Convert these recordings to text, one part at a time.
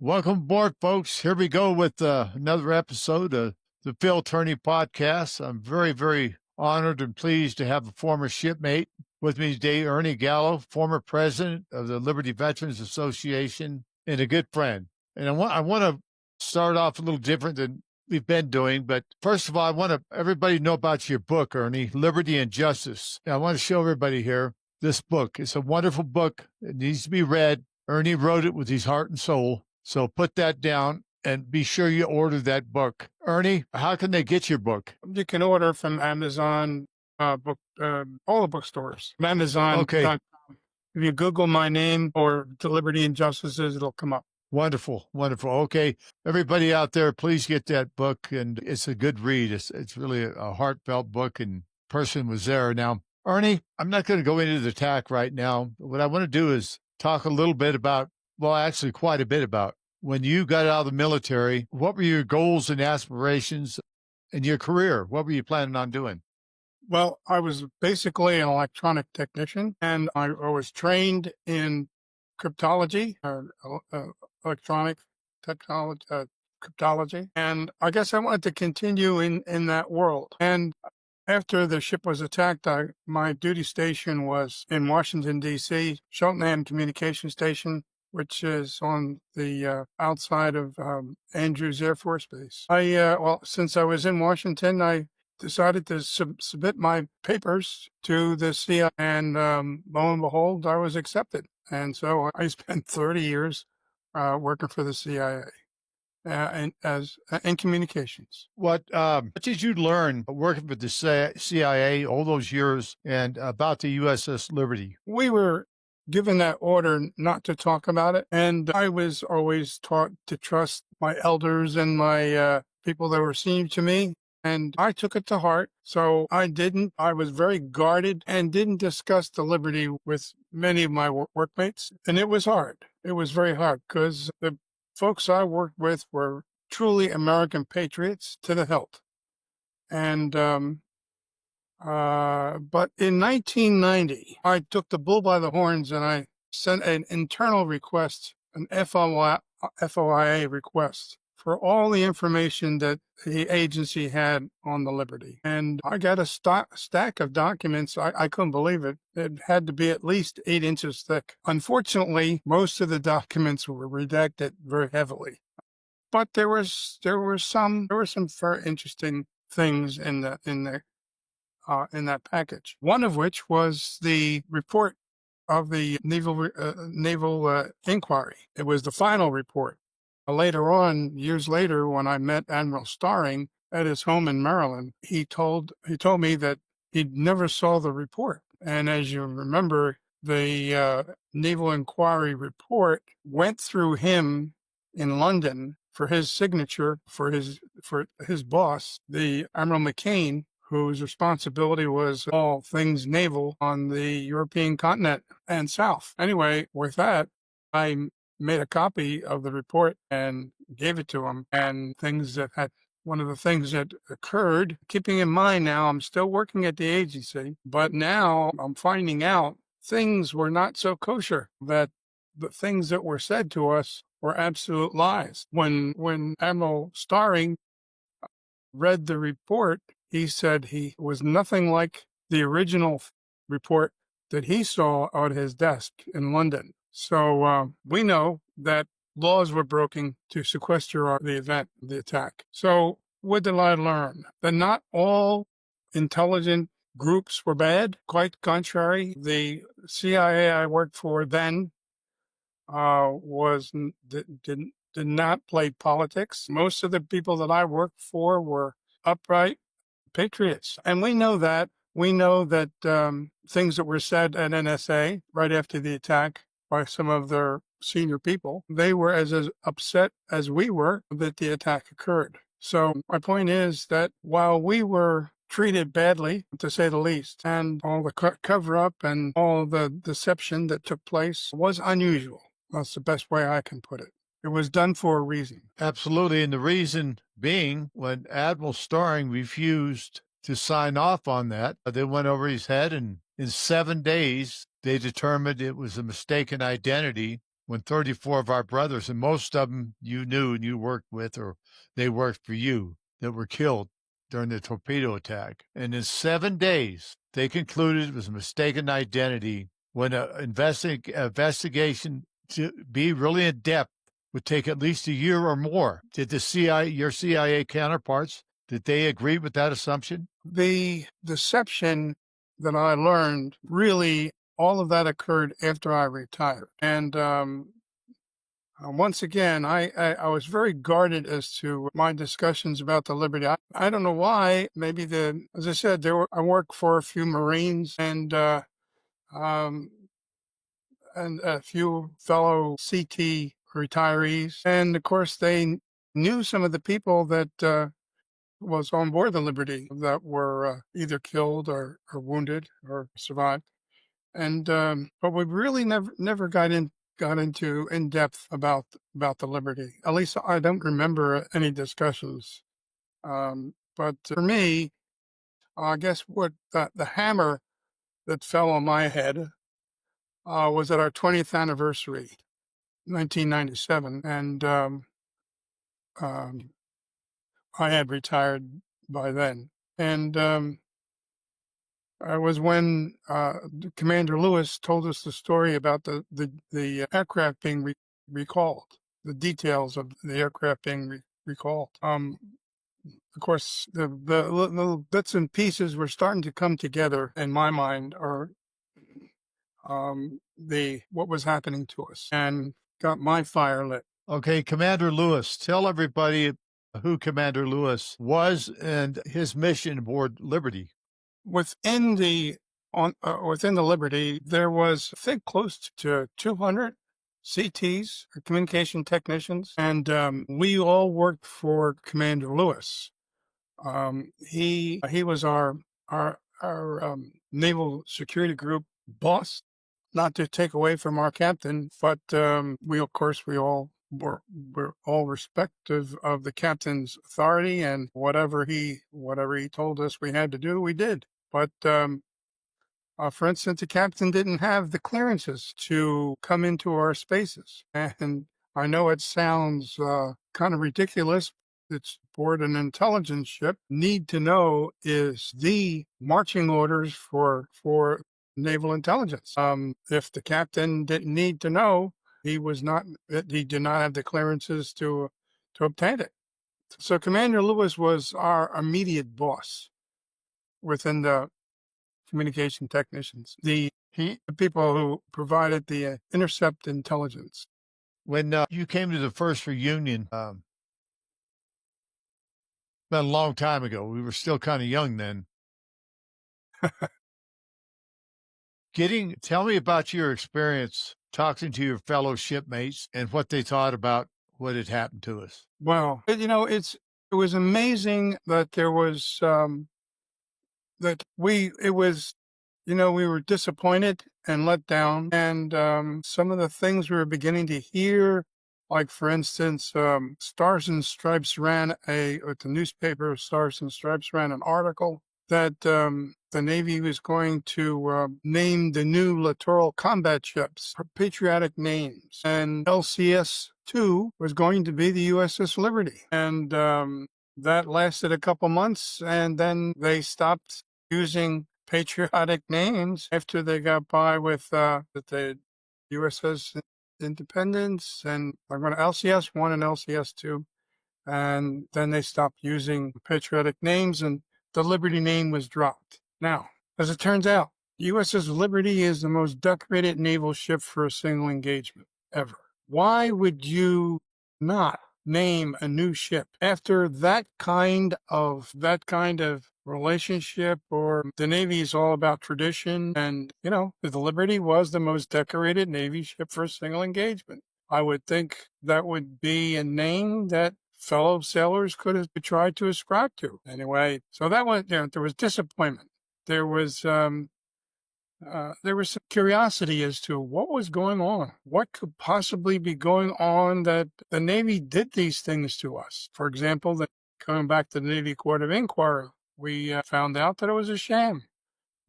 Welcome aboard, folks. Here we go with another episode of the Phil Tourney podcast. I'm very, very honored and pleased to have a former shipmate with me today, Ernie Gallo, former president of the Liberty Veterans Association and a good friend. And I want to start off a little different than we've been doing. But first of all, I want everybody to know about your book, Ernie, Liberty and Justice. And I want to show everybody here this book. It's a wonderful book. It needs to be read. Ernie wrote it with his heart and soul. So put that down and be sure you order that book. Ernie, how can they get your book? You can order from Amazon, all the bookstores. Amazon. Okay. If you Google my name or the Liberty and Justices, it'll come up. Wonderful, wonderful. Okay, everybody out there, please get that book, and it's a good read. It's really a heartfelt book, and person was there. Now, Ernie, I'm not going to go into the attack right now. What I want to do is talk a little bit about, well, actually quite a bit about when you got out of the military. What were your goals and aspirations in your career? What were you planning on doing? Well, I was basically an electronic technician, and I was trained in cryptology, electronic technology, cryptology. And I guess I wanted to continue in that world. And after the ship was attacked, my duty station was in Washington, D.C., Cheltenham Communication Station, which is on the outside of Andrews Air Force Base. Since I was in Washington, I decided to submit my papers to the CIA, and lo and behold, I was accepted. And so I spent 30 years working for the CIA in communications. What did you learn working for the CIA all those years and about the USS Liberty? We were given that order not to talk about it, and I was always taught to trust my elders and my people that were senior to me. And I took it to heart, so I didn't. I was very guarded and didn't discuss the Liberty with many of my workmates. And it was hard. It was very hard because the folks I worked with were truly American patriots to the hilt. And but in 1990, I took the bull by the horns and I sent an internal request, an FOIA request, for all the information that the agency had on the Liberty. And I got a stack of documents. I couldn't believe it. It had to be at least 8 inches thick. Unfortunately, most of the documents were redacted very heavily. But there were some very interesting things in that package. One of which was the report of the naval inquiry. It was the final report. Later on, years later, when I met Admiral Starring at his home in Maryland, he told me that he never saw the report. And as you remember, the naval inquiry report went through him in London for his signature for his boss, the Admiral McCain, whose responsibility was all things naval on the European continent and south. Anyway, with that, I made a copy of the report and gave it to him. And one of the things that occurred, keeping in mind now I'm still working at the agency, but now I'm finding out things were not so kosher, that the things that were said to us were absolute lies. When Admiral Starring read the report, he said he was nothing like the original report that he saw on his desk in London. So we know that laws were broken to sequester the attack. So what did I learn? That not all intelligent groups were bad. Quite contrary, the CIA I worked for then did not play politics. Most of the people that I worked for were upright patriots, and we know that. We know that things that were said at NSA right after the attack by some of their senior people, they were as upset as we were that the attack occurred. So my point is that while we were treated badly, to say the least, and all the cover-up and all the deception that took place was unusual. That's the best way I can put it. It was done for a reason. Absolutely. And the reason being, when Admiral Starring refused to sign off on that, they went over his head, and in 7 days, they determined it was a mistaken identity when 34 of our brothers, and most of them you knew and you worked with, or they worked for you, that were killed during the torpedo attack. And in 7 days, they concluded it was a mistaken identity when an investigation to be really in depth would take at least a year or more. Did the CIA, your CIA counterparts, did they agree with that assumption? The deception that I learned, really, all of that occurred after I retired. And once again, I was very guarded as to my discussions about the Liberty. I don't know why. Maybe as I said, I worked for a few Marines and a few fellow CT retirees. And of course, they knew some of the people that was on board the Liberty that were either killed or wounded or survived. And but we really never got into in depth about the Liberty. At least I don't remember any discussions. But for me, I guess what the hammer that fell on my head was at our 20th anniversary, 1997, and I had retired by then. And it was when Commander Lewis told us the story about the aircraft being recalled, the details of the aircraft being recalled. Of course, the little bits and pieces were starting to come together in my mind, or what was happening to us, and got my fire lit. Okay, Commander Lewis, tell everybody who Commander Lewis was and his mission aboard Liberty. Within the Liberty, there was, I think, close to 200 CTs, or communication technicians, and we all worked for Commander Lewis. He was our naval security group boss. Not to take away from our captain, but we all were all respective of the captain's authority, and whatever he told us we had to do, we did. But for instance, the captain didn't have the clearances to come into our spaces, and I know it sounds kind of ridiculous. It's aboard an intelligence ship. Need to know is the marching orders for naval intelligence. If the captain didn't need to know, he did not have the clearances to obtain it. So Commander Lewis was our immediate boss within the communication technicians, the people who provided the intercept intelligence. When you came to the first reunion, been a long time ago. We were still kind of young then. Tell me about your experience talking to your fellow shipmates and what they thought about what had happened to us. Well, it was amazing that there was we were disappointed and let down, and some of the things we were beginning to hear, like for instance, Stars and Stripes ran the newspaper Stars and Stripes ran an article that the Navy was going to name the new littoral combat ships patriotic names, and LCS-2 was going to be the USS Liberty, and that lasted a couple months, and then they stopped using patriotic names after they got by with the USS Independence and LCS-1 and LCS-2, and then they stopped using patriotic names, and the Liberty name was dropped. Now, as it turns out, USS Liberty is the most decorated naval ship for a single engagement ever. Why would you not name a new ship after that kind of relationship? Or the Navy is all about tradition, and the Liberty was the most decorated Navy ship for a single engagement. I would think that would be a name that fellow sailors could have tried to ascribe to. Anyway, so that was there was disappointment. There was some curiosity as to what was going on. What could possibly be going on that the Navy did these things to us? For example, coming back to the Navy Court of Inquiry, we found out that it was a sham.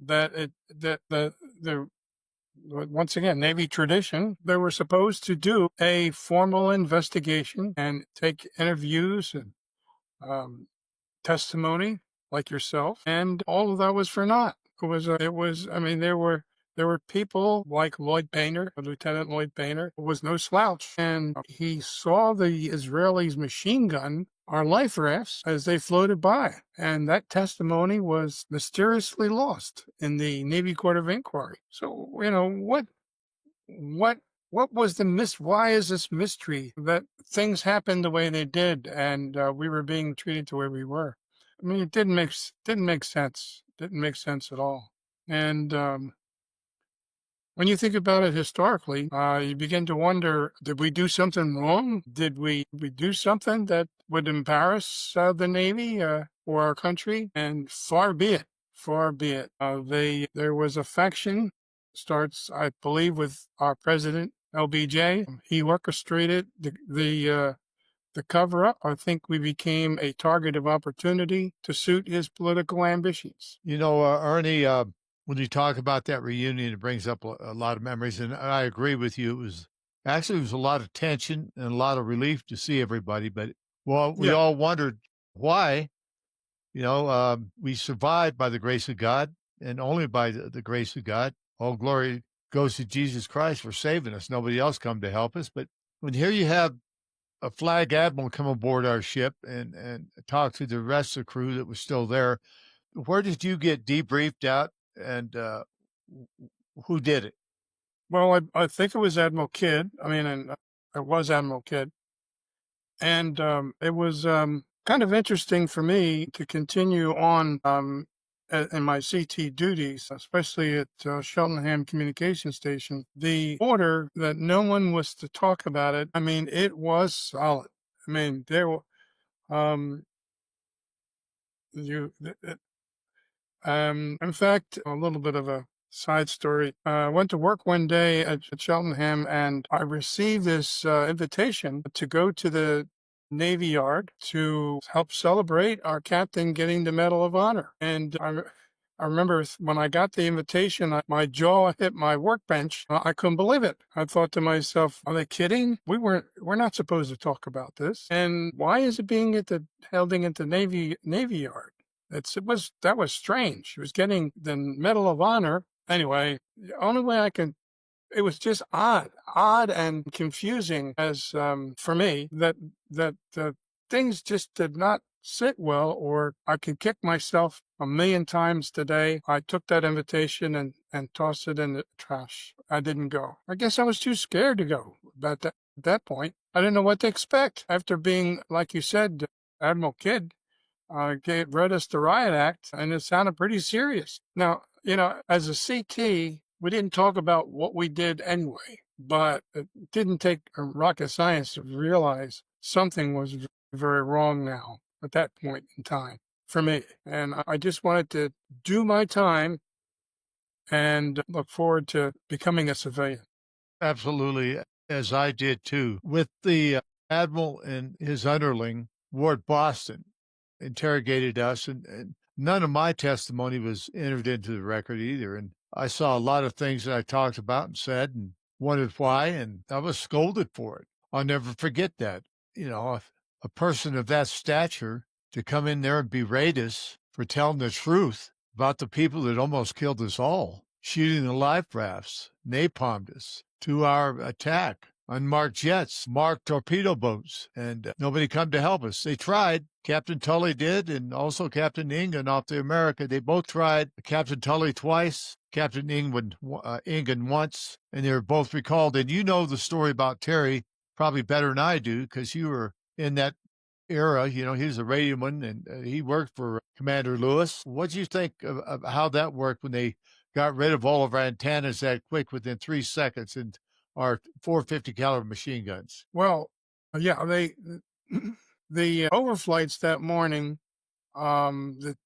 That the once again, Navy tradition, they were supposed to do a formal investigation and take interviews and testimony like yourself, and all of that was for naught. I mean, there were people like Lloyd Painter, Lieutenant Lloyd Painter, who was no slouch, and he saw the Israelis' machine gun our life rafts as they floated by, and that testimony was mysteriously lost in the Navy Court of Inquiry. So, what was why is this mystery that things happened the way they did, and we were being treated the way we were? I mean, it didn't make sense. Didn't make sense at all. And when you think about it historically, you begin to wonder: did we do something wrong? Did we do something that would embarrass the Navy or our country? And far be it. Far be it. There was a faction. Starts, I believe, with our president, LBJ. He orchestrated the cover-up. I think we became a target of opportunity to suit his political ambitions. Ernie, when you talk about that reunion, it brings up a lot of memories, and I agree with you. It was a lot of tension and a lot of relief to see everybody, but we all wondered why. We survived by the grace of God, and only by the grace of God. All glory goes to Jesus Christ for saving us. Nobody else come to help us. But when here you have a flag admiral come aboard our ship and talk to the rest of the crew that was still there, where did you get debriefed out, and who did it? Well, I think it was Admiral Kidd. I mean, and it was Admiral Kidd. And it was kind of interesting for me to continue on in my CT duties, especially at Cheltenham Communication Station. The order that no one was to talk about it, I mean, it was solid. I mean, there were, in fact, a little bit of a side story. I went to work one day at Cheltenham, and I received this invitation to go to the Navy Yard to help celebrate our captain getting the Medal of Honor. And I remember when I got the invitation, my jaw hit my workbench. I couldn't believe it. I thought to myself, are they kidding? We're not supposed to talk about this. And why is it being held at the Navy Yard? That was strange. He was getting the Medal of Honor. Anyway, the only way it was just odd and confusing as for me that things just did not sit well, or I could kick myself a million times today. I took that invitation and tossed it in the trash. I didn't go. I guess I was too scared to go at that point. I didn't know what to expect after being, like you said, Admiral Kidd read us the Riot Act, and it sounded pretty serious. Now, as a CT, we didn't talk about what we did anyway, but it didn't take rocket science to realize something was very wrong now at that point in time for me. And I just wanted to do my time and look forward to becoming a civilian. Absolutely, as I did too. With the Admiral and his underling, Ward Boston, interrogated us, and none of my testimony was entered into the record either. And I saw a lot of things that I talked about and said and wondered why, and I was scolded for it. I'll never forget that. A person of that stature to come in there and berate us for telling the truth about the people that almost killed us all, shooting the life rafts, napalmed us, 2-hour attack, unmarked jets, marked torpedo boats, and nobody come to help us. They tried. Captain Tully did, and also Captain Ingen off the America. They both tried. Captain Tully twice, Captain Ingen once, and they were both recalled. And you know the story about Terry probably better than I do, because you were in that era. He was a radioman, and he worked for Commander Lewis. What do you think of how that worked when they got rid of all of our antennas that quick within 3 seconds and our 450 caliber machine guns? Well, yeah, the overflights that morning, the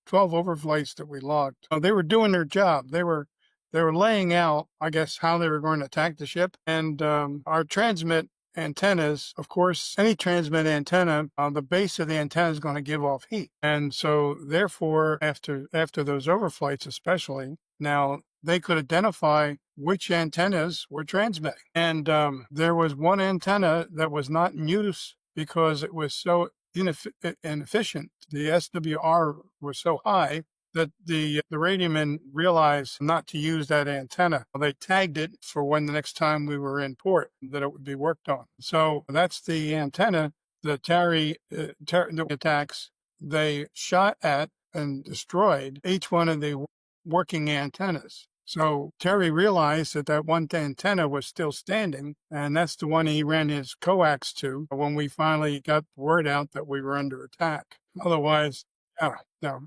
12 overflights that we logged, they were doing their job. They were laying out, I guess, how they were going to attack the ship. And our transmit antennas, of course, any transmit antenna, the base of the antenna is going to give off heat. And so therefore, after those overflights especially, now they could identify which antennas were transmitting. And there was one antenna that was not in use because it was so inefficient. The SWR was so high that the radiomen realized not to use that antenna. They tagged it for when the next time we were in port that it would be worked on. So that's the antenna the Terry attacks. They shot at and destroyed each one of the working antennas. So Terry realized that that one antenna was still standing, and that's the one he ran his coax to when we finally got word out that we were under attack. Otherwise, no.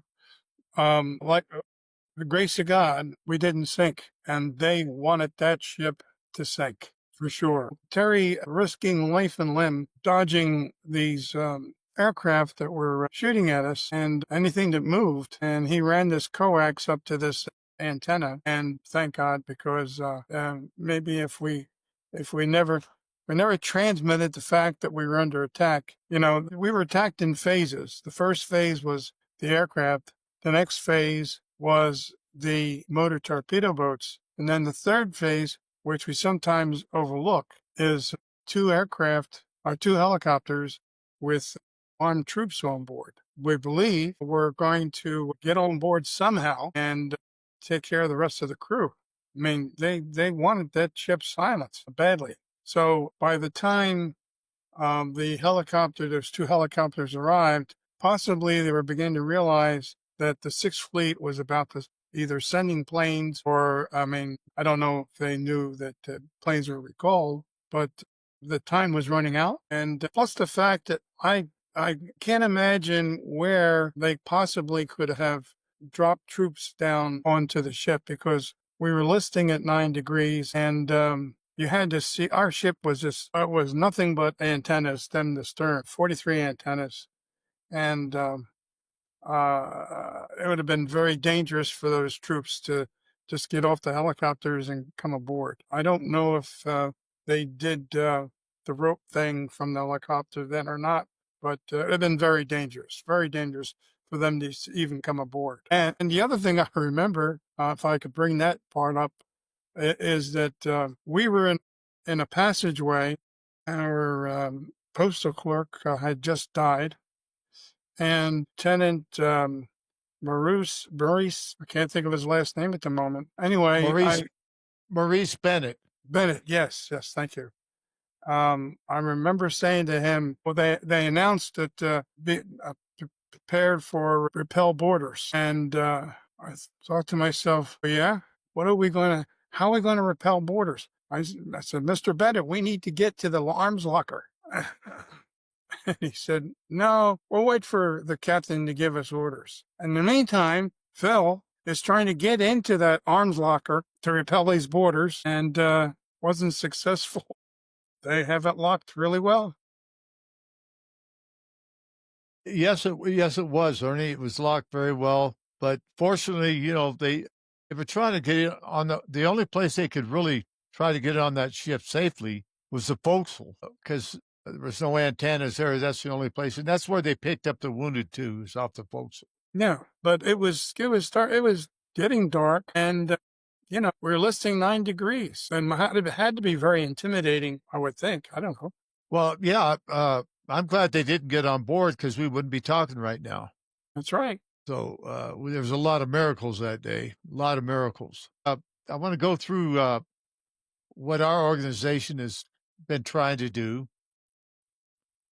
Like the grace of God, we didn't sink, and they wanted that ship to sink for sure. Terry risking life and limb, dodging these aircraft that were shooting at us and anything that moved, and he ran this coax up to this antenna, and thank God, because maybe if we never transmitted the fact that we were under attack. We were attacked in phases. The first phase was the aircraft. The next phase was the motor torpedo boats. And then the third phase, which we sometimes overlook, is two helicopters with armed troops on board. We believe we're going to get on board somehow and take care of the rest of the crew. I mean, they wanted that ship silenced badly. So by the time those two helicopters arrived, possibly they were beginning to realize that the Sixth Fleet was about to either sending planes or, I don't know if they knew that planes were recalled, but the time was running out. And plus the fact that I can't imagine where they possibly could have dropped troops down onto the ship, because we were listing at 9 degrees, and you had to see our ship was it was nothing but antennas, stem to stern, 43 antennas. And it would have been very dangerous for those troops to just get off the helicopters and come aboard. I don't know if they did the rope thing from the helicopter then or not, but it would have been very dangerous for them to even come aboard. And the other thing I remember, if I could bring that part up, is that we were in a passageway. Our postal clerk had just died, and Lieutenant Maurice, I can't think of his last name at the moment. Anyway, Maurice Bennett. Bennett, yes, thank you. I remember saying to him, well, they announced that be prepared for repel boarders, and I thought to myself, well, yeah, how are we going to repel boarders? I said, Mr. Bennett, we need to get to the arms locker. And he said, no, we'll wait for the captain to give us orders. In the meantime, Phil is trying to get into that arms locker to repel these boarders, and wasn't successful. They have it locked really well. Yes, it was, Ernie. It was locked very well. But fortunately, they were trying to get it on the only place they could really try to get on that ship safely was the forecastle, because there was no antennas there. That's the only place. And that's where they picked up the wounded too, is off the forecastle. No, but it was getting dark, and we were listing 9 degrees, and it had to be very intimidating, I would think. I don't know. Well, yeah, I'm glad they didn't get on board, because we wouldn't be talking right now. That's right. So there was a lot of miracles that day, a lot of miracles. I want to go through what our organization has been trying to do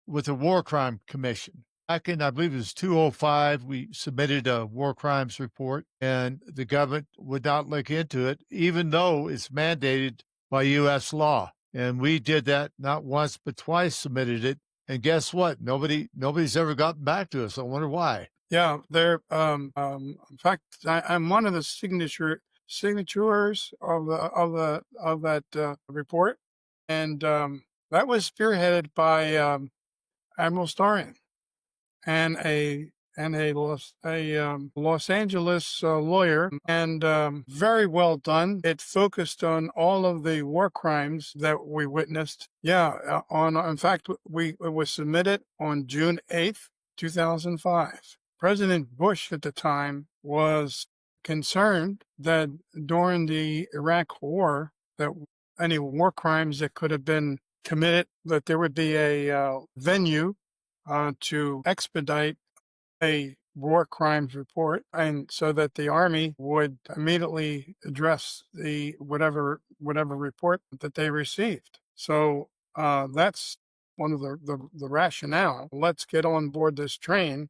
with the War Crime Commission. Back in, I believe it was 2005, we submitted a war crimes report, and the government would not look into it, even though it's mandated by U.S. law. And we did that not once, but twice, submitted it. And guess what? Nobody's ever gotten back to us. I wonder why. Yeah, in fact, I'm one of the signatures of that report, and that was spearheaded by Admiral Starion and a Los Angeles lawyer, and very well done. It focused on all of the war crimes that we witnessed. Yeah, in fact, it was submitted on June 8th, 2005. President Bush at the time was concerned that during the Iraq War, that any war crimes that could have been committed, that there would be a venue to expedite a war crimes report, and so that the Army would immediately address the whatever report that they received. So that's one of the rationale. Let's get on board this train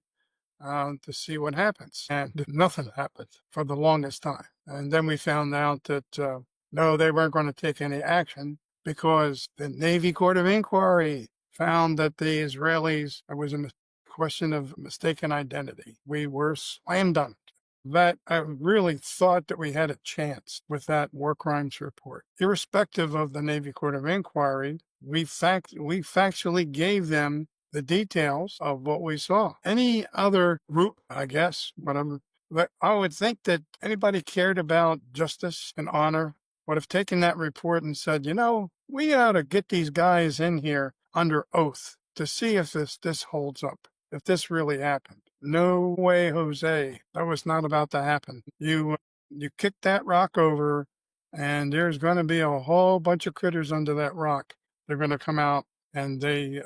to see what happens. And nothing happened for the longest time. And then we found out that no, they weren't going to take any action because the Navy Court of Inquiry found that the Israelis, it was a question of mistaken identity. We were slam dunked. That I really thought that we had a chance with that war crimes report. Irrespective of the Navy Court of Inquiry, we factually gave them the details of what we saw. Any other group, I guess, but I would think that anybody cared about justice and honor would have taken that report and said, we ought to get these guys in here under oath to see if this holds up, if this really happened. No way, Jose. That was not about to happen. You kick that rock over, and there's going to be a whole bunch of critters under that rock. They're going to come out, and they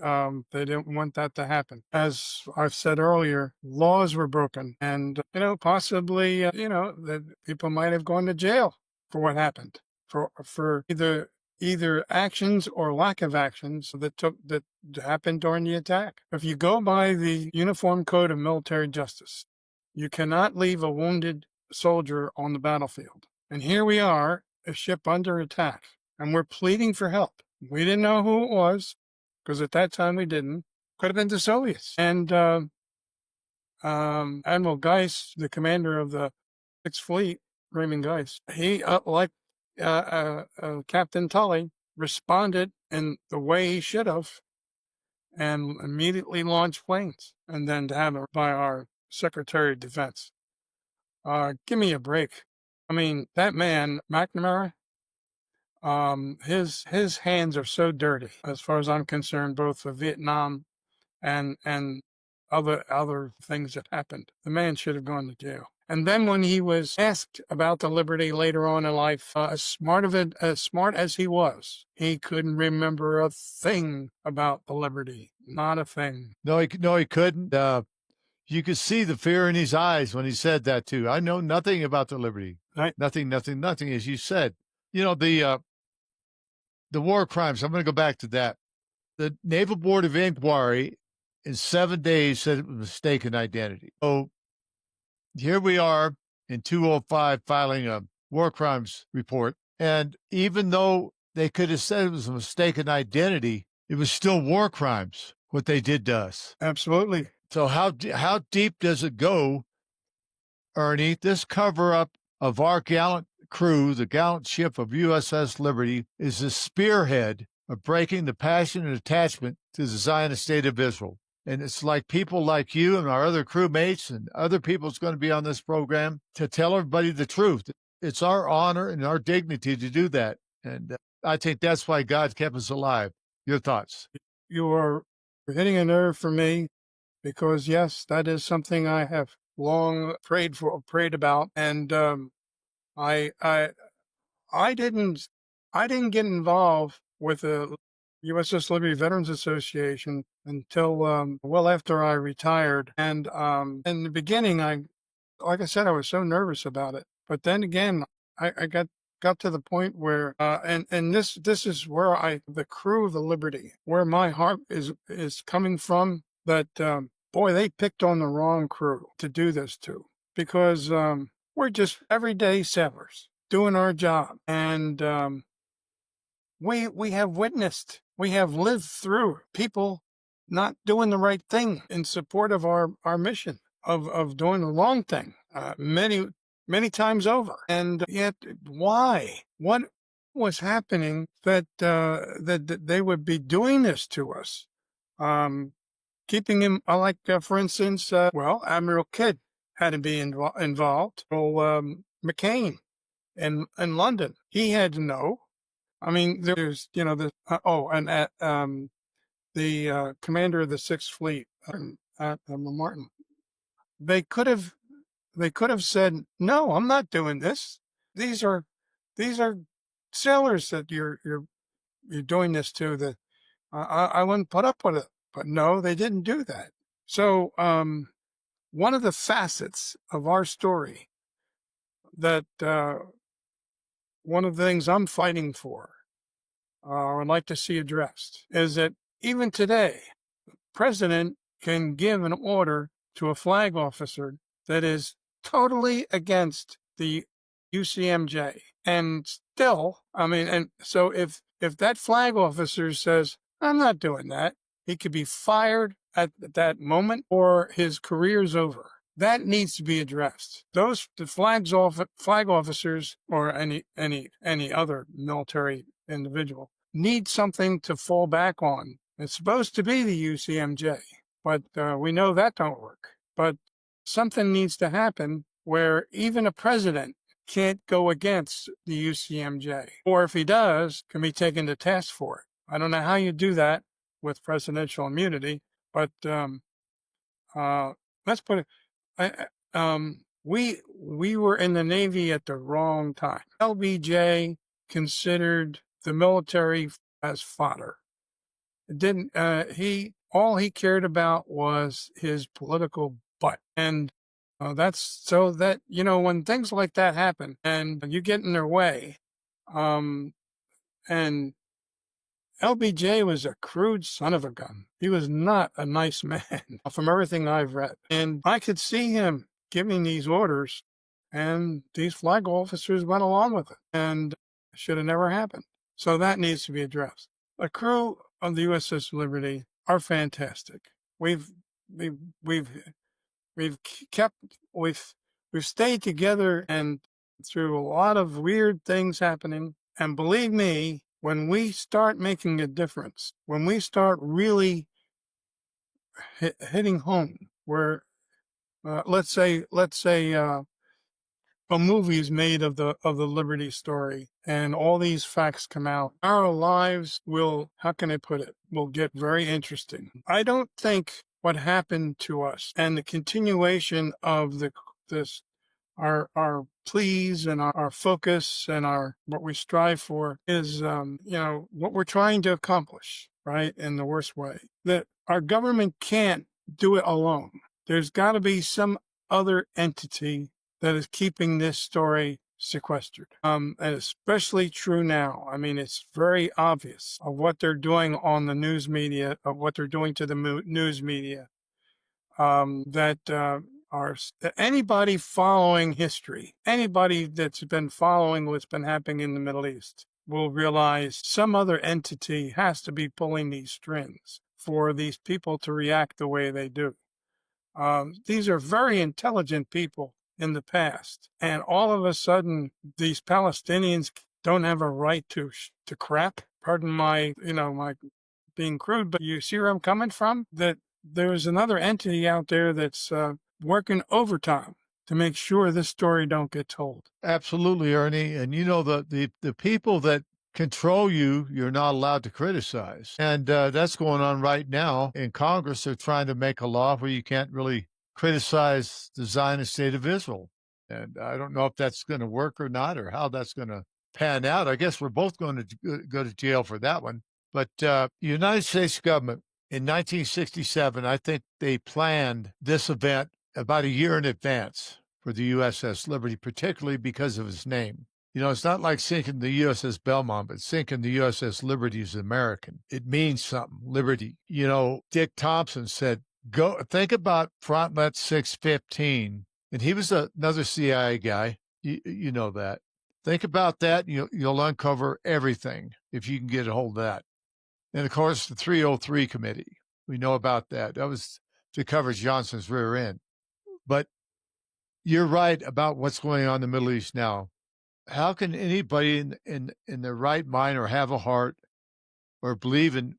didn't want that to happen. As I've said earlier, laws were broken, and possibly that people might have gone to jail for what happened, for either actions or lack of actions that happened during the attack. If you go by the Uniform Code of Military Justice, you cannot leave a wounded soldier on the battlefield. And here we are, a ship under attack, and we're pleading for help. We didn't know who it was, because at that time we didn't. Could have been the Soviets. And Admiral Geist, the commander of the Sixth Fleet, Raymond Geist, he, like Captain Tully, responded in the way he should have and immediately launched planes, and then to have it by our Secretary of Defense. Give me a break. I mean, that man, McNamara, his hands are so dirty, as far as I'm concerned, both for Vietnam and other things that happened. The man should have gone to jail. And then when he was asked about the Liberty later on in life, as smart as he was, he couldn't remember a thing about the Liberty. Not a thing. No, he couldn't. You could see the fear in his eyes when he said that too. I know nothing about the Liberty. Right. Nothing, as you said. The war crimes, I'm going to go back to that. The Naval Board of Inquiry in 7 days said it was mistaken identity. So here we are in 205 filing a war crimes report. And even though they could have said it was a mistaken identity, it was still war crimes, what they did to us. Absolutely. So how deep does it go, Ernie? This cover-up of our gallant crew, the gallant ship of USS Liberty, is the spearhead of breaking the passion and attachment to the Zionist state of Israel. And it's like people like you and our other crewmates and other people that's going to be on this program to tell everybody the truth. It's our honor and our dignity to do that. And I think that's why God kept us alive. Your thoughts? You are hitting a nerve for me, because yes, that is something I have long prayed about. And I didn't get involved with the USS Liberty Veterans Association until well after I retired. And in the beginning, like I said, I was so nervous about it. But then again, I got to the point where and this is where the crew of the Liberty, where my heart is coming from. That boy, they picked on the wrong crew to do this to, because we're just everyday sailors doing our job, and we have witnessed, we have lived through people not doing the right thing in support of our mission of doing the wrong thing many times over. And yet, why? What was happening that they would be doing this to us? Keeping him, like, for instance, Admiral Kidd had to be involved. McCain in London, he had to know. I mean, there's, the commander of the Sixth Fleet, Martin. They could have They could have said, "No, I'm not doing this. These are sailors that you're doing this to. That I wouldn't put up with it." But no, they didn't do that. So one of the facets of our story that one of the things I'm fighting for, or I'd like to see addressed, is that even today, the president can give an order to a flag officer that is totally against the UCMJ. And still, I mean, and so if that flag officer says, "I'm not doing that," he could be fired at that moment or his career's over. That needs to be addressed. The flag officers or any other military individual need something to fall back on. It's supposed to be the UCMJ, but we know that don't work. But something needs to happen where even a president can't go against the UCMJ, or if he does, can be taken to task for it. I don't know how you do that with presidential immunity, but let's put it. We were in the Navy at the wrong time. LBJ considered the military as fodder. It didn't. All he cared about was his political butt, and that's so that when things like that happen and you get in their way, and LBJ was a crude son of a gun. He was not a nice man from everything I've read. And I could see him giving these orders, and these flag officers went along with it, and it should have never happened. So that needs to be addressed. The crew of the USS Liberty are fantastic. We've stayed together and through a lot of weird things happening. And believe me, when we start making a difference, when we start really hitting home, where let's say a movie is made of the Liberty story, and all these facts come out, our lives will, how can I put it, will get very interesting. I don't think what happened to us and the continuation of our pleas and our focus and what we strive for is what we're trying to accomplish, right, in the worst way. That our government can't do it alone. There's got to be some other entity that is keeping this story sequestered. And especially true now. I mean, it's very obvious of what they're doing on the news media, of what they're doing to the news media, anybody following history, anybody that's been following what's been happening in the Middle East will realize some other entity has to be pulling these strings for these people to react the way they do. These are very intelligent people in the past, and all of a sudden, these Palestinians don't have a right to crap. Pardon my being crude, but you see where I'm coming from? That there's another entity out there that's working overtime to make sure this story don't get told. Absolutely, Ernie. And the people that control you, you're not allowed to criticize. And that's going on right now in Congress. They're trying to make a law where you can't really criticize the Zionist state of Israel. And I don't know if that's going to work or not, or how that's going to pan out. I guess we're both going to go to jail for that one. But the United States government in 1967, I think they planned this event about a year in advance for the USS Liberty, particularly because of its name. It's not like sinking the USS Belmont, but sinking the USS Liberty is American. It means something, liberty. Dick Thompson said, go think about Frontlet 615. And he was another CIA guy. You know that. Think about that. You'll uncover everything if you can get a hold of that. And, of course, the 303 committee. We know about that. That was to cover Johnson's rear end. But you're right about what's going on in the Middle East now. How can anybody in their right mind or have a heart or believe in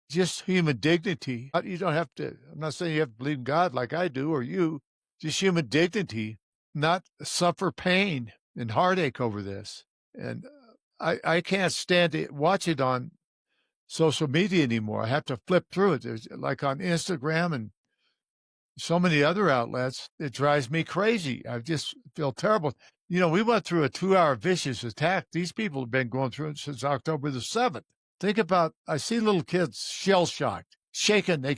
just human dignity? You don't have to, I'm not saying you have to believe in God like I do or you, just human dignity, not suffer pain and heartache over this. And I can't stand to watch it on social media anymore. I have to flip through it. There's like on Instagram and so many other outlets, it drives me crazy. I just feel terrible. We went through a 2-hour vicious attack. These people have been going through it since October the 7th. Think about, I see little kids shell shocked, shaken. They're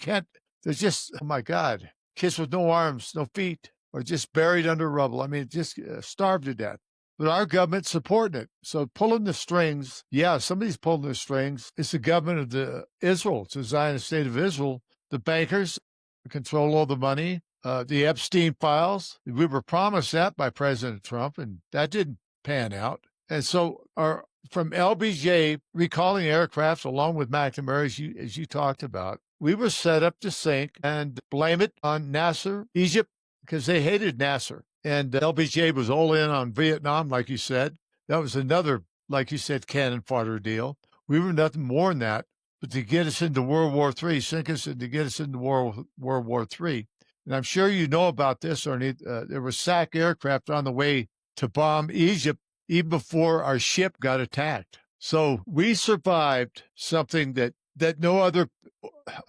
just, oh my God, kids with no arms, no feet, or just buried under rubble. I mean, just starved to death. But our government's supporting it. So pulling the strings, yeah, somebody's pulling the strings. It's the government of Israel. It's the Zionist state of Israel. The bankers control all the money. The Epstein files. We were promised that by President Trump, and that didn't pan out. And so from LBJ recalling aircraft along with McNamara, as you talked about, we were set up to sink and blame it on Nasser, Egypt, because they hated Nasser. And LBJ was all in on Vietnam, like you said. That was another, like you said, cannon fodder deal. We were nothing more than that, but to get us into World War III, sink us and to get us into World War III. And I'm sure you know about this, Ernie. There were SAC aircraft on the way to bomb Egypt even before our ship got attacked. So we survived something that no other,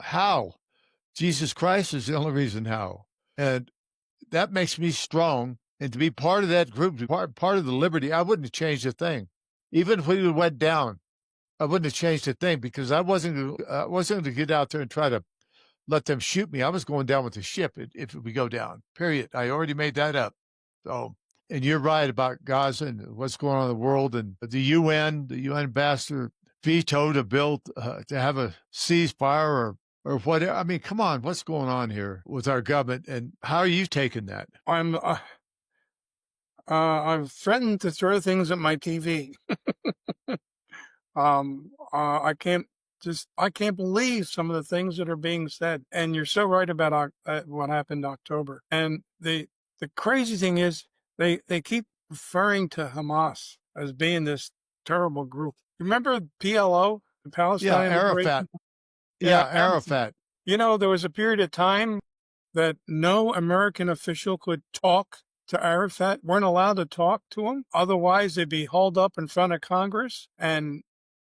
how? Jesus Christ is the only reason how. And that makes me strong. And to be part of that group, part of the Liberty, I wouldn't have changed a thing. Even if we went down, I wouldn't have changed a thing because I wasn't going to get out there and try to let them shoot me. I was going down with the ship if we go down, period. I already made that up. So, and you're right about Gaza and what's going on in the world. And the UN ambassador vetoed a bill to have a ceasefire or whatever. I mean, come on, what's going on here with our government, and how are you taking that? I've threatened to throw things at my TV. I can't believe some of the things that are being said. And you're so right about what happened in October. And the crazy thing is they keep referring to Hamas as being this terrible group. Remember PLO, the Palestinian Arafat. Yeah, Arafat. There was a period of time that no American official could talk to Arafat, weren't allowed to talk to him. Otherwise, they'd be hauled up in front of Congress and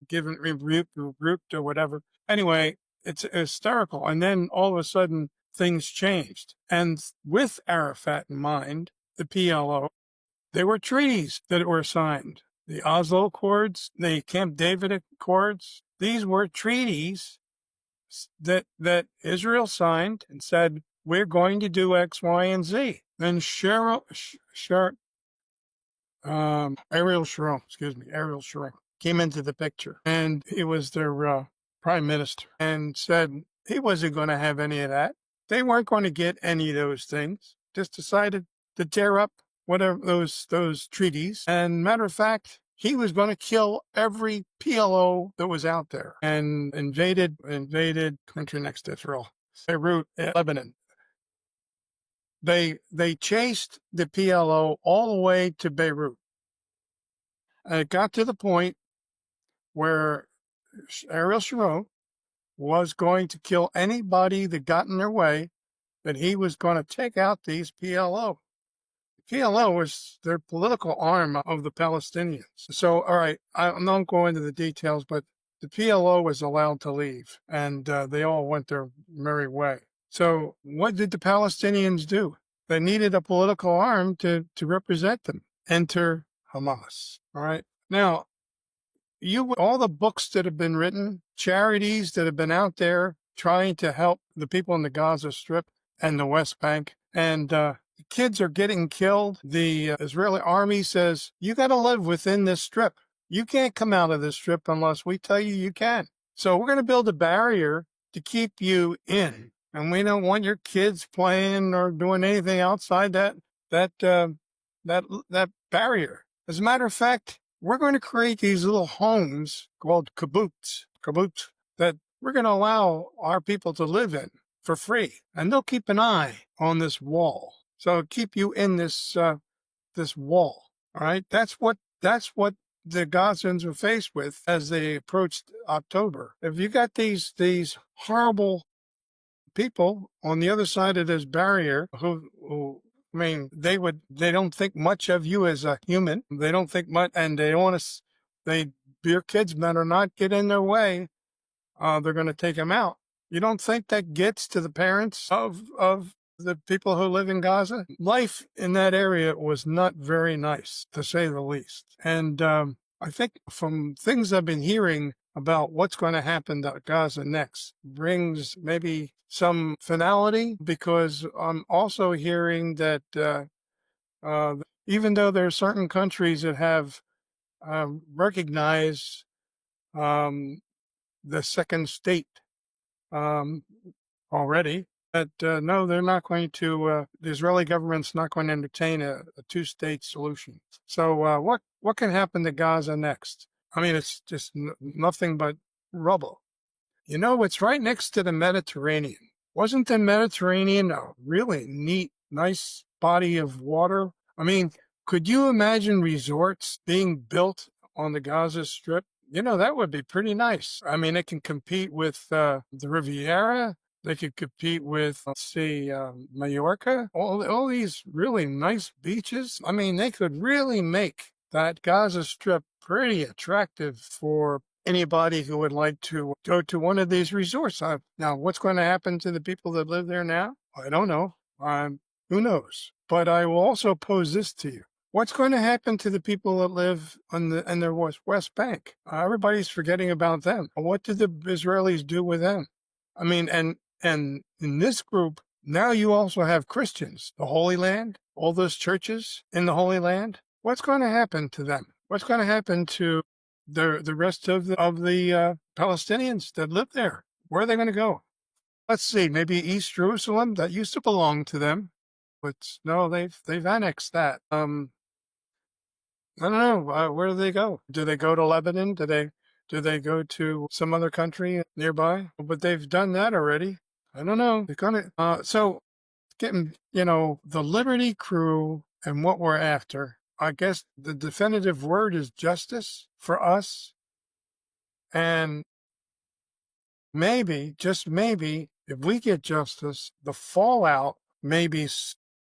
given rebuked or whatever. Anyway, it's hysterical. And then all of a sudden, things changed. And with Arafat in mind, the PLO, there were treaties that were signed. The Oslo Accords, the Camp David Accords. These were treaties that Israel signed and said, we're going to do X, Y, and Z. Then Ariel Sharon came into the picture, and he was their prime minister, and said he wasn't going to have any of that. They weren't going to get any of those things. Just decided to tear up whatever those treaties. And matter of fact, he was going to kill every PLO that was out there, and invaded country next to Israel, Beirut, Lebanon. They chased the PLO all the way to Beirut. And it got to the point where Ariel Sharon was going to kill anybody that got in their way, that he was going to take out these PLO. PLO was their political arm of the Palestinians. So, all right, I'm not going into the details, but the PLO was allowed to leave, and they all went their merry way. So what did the Palestinians do? They needed a political arm to represent them. Enter Hamas. All right. Now, all the books that have been written, charities that have been out there trying to help the people in the Gaza Strip and the West Bank, and the kids are getting killed. The Israeli army says, you got to live within this strip. You can't come out of this strip unless we tell you can. So we're going to build a barrier to keep you in. And we don't want your kids playing or doing anything outside that barrier. As a matter of fact, we're going to create these little homes called kibbutz, that we're going to allow our people to live in for free. And they'll keep an eye on this wall. So keep you in this wall. All right. That's what the Gazans were faced with as they approached October. If you got these horrible people on the other side of this barrier who I mean, they don't think much of you as a human. They don't think much, and they want to, your kids better not get in their way. They're going to take them out. You don't think that gets to the parents of the people who live in Gaza. Life in that area was not very nice, to say the least. And I think from things I've been hearing about what's going to happen to Gaza next brings maybe some finality, because I'm also hearing that even though there are certain countries that have recognized the second state um, already, that no, they're not going to. The Israeli government's not going to entertain a two-state solution. So what can happen to Gaza next? I mean, it's just nothing but rubble. You know, it's right next to the Mediterranean. Wasn't the Mediterranean a really neat, nice body of water? I mean, could you imagine resorts being built on the Gaza Strip? You know, that would be pretty nice. I mean, it can compete with the Riviera. They could compete with, let's see, Mallorca. All these really nice beaches. I mean, they could really make that Gaza Strip pretty attractive for anybody who would like to go to one of these resorts. Now, what's going to happen to the people that live there now? I don't know. Who knows? But I will also pose this to you. What's going to happen to the people that live on the West Bank? Everybody's forgetting about them. What did the Israelis do with them? I mean, and in this group, now you also have Christians, the Holy Land, all those churches in the Holy Land. What's going to happen to them? What's going to happen to the rest of the Palestinians that live there? Where are they going to go? Let's see, maybe East Jerusalem, that used to belong to them, but no, they've annexed that. I don't know. Where do they go? Do they go to Lebanon? Do they go to some other country nearby? But they've done that already. I don't know. They're gonna. So getting, the Liberty crew and what we're after. I guess the definitive word is justice for us, and maybe, just maybe, if we get justice, the fallout may be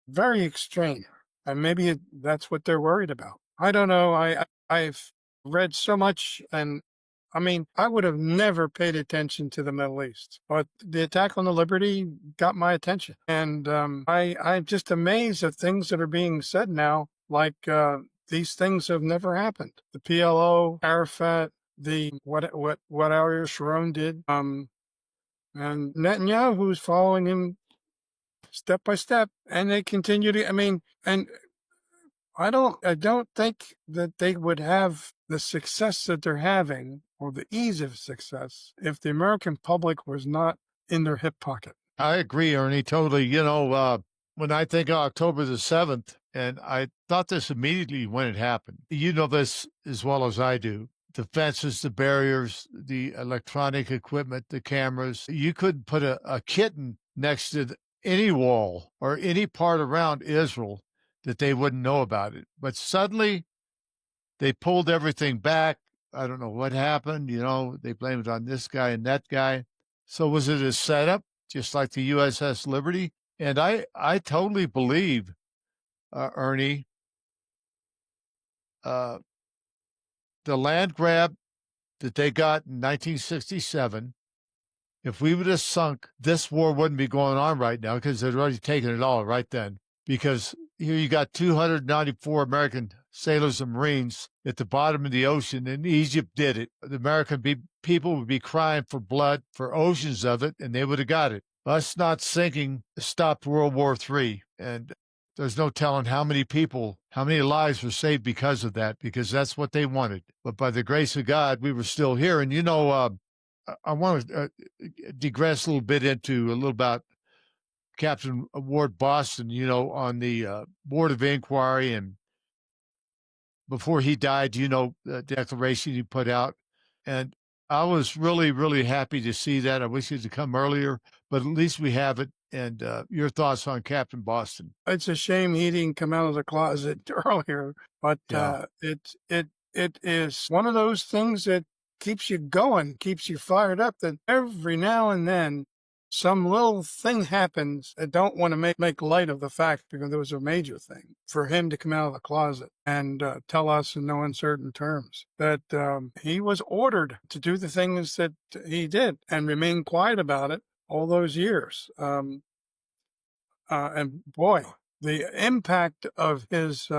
very extreme, and maybe that's what they're worried about. I don't know. I've read so much, and I mean, I would have never paid attention to the Middle East, but the attack on the Liberty got my attention, and I'm just amazed at things that are being said now, like these things have never happened. The PLO, Arafat, the what Ariel Sharon did, and Netanyahu, who's following him step by step, and they continue to. I mean, and I don't think that they would have the success that they're having, or the ease of success, if the American public was not in their hip pocket. I agree, Ernie, totally. When I think of October the 7th, and I thought this immediately when it happened, you know this as well as I do. The fences, the barriers, the electronic equipment, the cameras. You couldn't put a kitten next to any wall or any part around Israel that they wouldn't know about it. But suddenly they pulled everything back. I don't know what happened. They blamed it on this guy and that guy. So was it a setup, just like the USS Liberty? And I totally believe, Ernie, the land grab that they got in 1967, if we would have sunk, this war wouldn't be going on right now, because they'd already taken it all right then. Because here you got 294 American sailors and Marines at the bottom of the ocean, and Egypt did it. The American people would be crying for blood, for oceans of it, and they would have got it. Us not sinking stopped World War III. And there's no telling how many lives were saved because of that, because that's what they wanted. But by the grace of God, we were still here. And, I want to digress a little bit into a little about Captain Ward Boston, on the Board of Inquiry, and before he died, the declaration he put out. And I was really, really happy to see that. I wish it had come earlier, but at least we have it. And your thoughts on Captain Boston? It's a shame he didn't come out of the closet earlier, but Yeah. it is one of those things that keeps you going, keeps you fired up, that every now and then some little thing happens. I don't want to make light of the fact, because it was a major thing for him to come out of the closet and tell us in no uncertain terms that he was ordered to do the things that he did and remain quiet about it all those years. And boy, the impact of his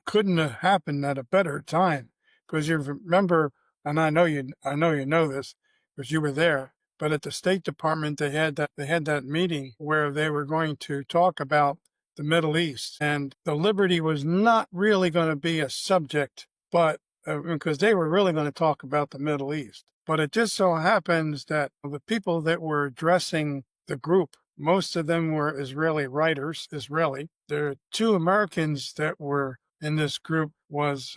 couldn't have happened at a better time, because you remember, and I know you know this because you were there. But at the State Department, they had that meeting where they were going to talk about the Middle East, and the Liberty was not really going to be a subject, but because they were really going to talk about the Middle East. But it just so happens that the people that were addressing the group, most of them were Israeli writers, Israeli. There are two Americans that were in this group, was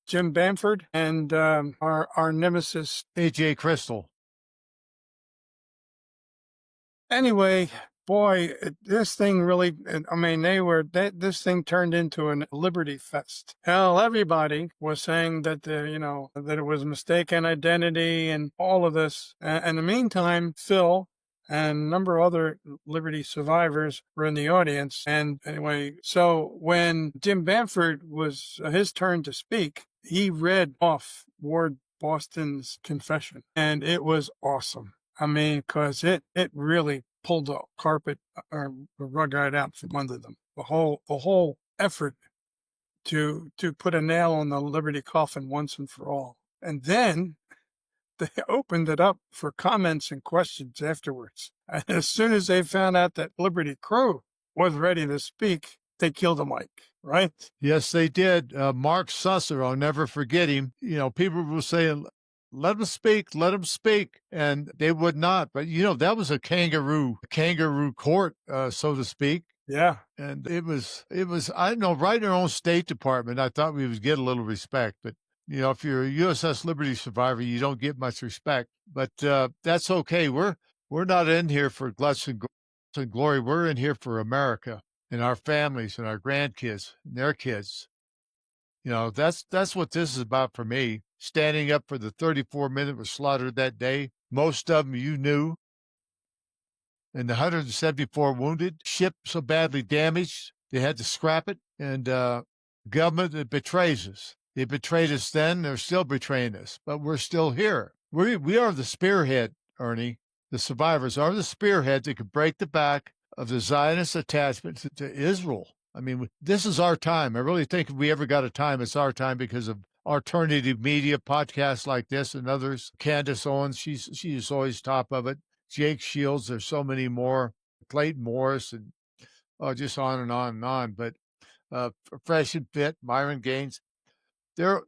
Jim Bamford and our nemesis. A.J. Crystal. Anyway, boy, this thing really, I mean, this thing turned into a Liberty Fest. Hell, everybody was saying that, that it was mistaken identity and all of this. And in the meantime, Phil and a number of other Liberty survivors were in the audience. And anyway, so when Jim Bamford was his turn to speak, he read off Ward Boston's confession, and it was awesome. I mean, because it really pulled the carpet or the rug right out from under them. The whole effort to put a nail on the Liberty coffin once and for all. And then they opened it up for comments and questions afterwards. And as soon as they found out that Liberty crew was ready to speak, they killed the mic, right? Yes, they did. Mark Susser, I'll never forget him. People were saying, let them speak, let them speak. And they would not. But, that was a kangaroo court, so to speak. Yeah. And it was, I don't know, right in our own State Department, I thought we would get a little respect. But, if you're a USS Liberty survivor, you don't get much respect. But that's okay. We're not in here for glutz and glory. We're in here for America and our families and our grandkids and their kids. That's what this is about for me. Standing up for the 34 men that were slaughtered that day. Most of them you knew. And the 174 wounded. Ship so badly damaged, they had to scrap it. And government that betrays us. They betrayed us then. They're still betraying us. But we're still here. We are the spearhead, Ernie. The survivors are the spearhead that could break the back of the Zionist attachment to Israel. I mean, this is our time. I really think if we ever got a time, it's our time because of alternative media, podcasts like this and others. Candace Owens, she's always top of it. Jake Shields, there's so many more. Clayton Morris, and just on and on and on. But Fresh and Fit, Myron Gaines,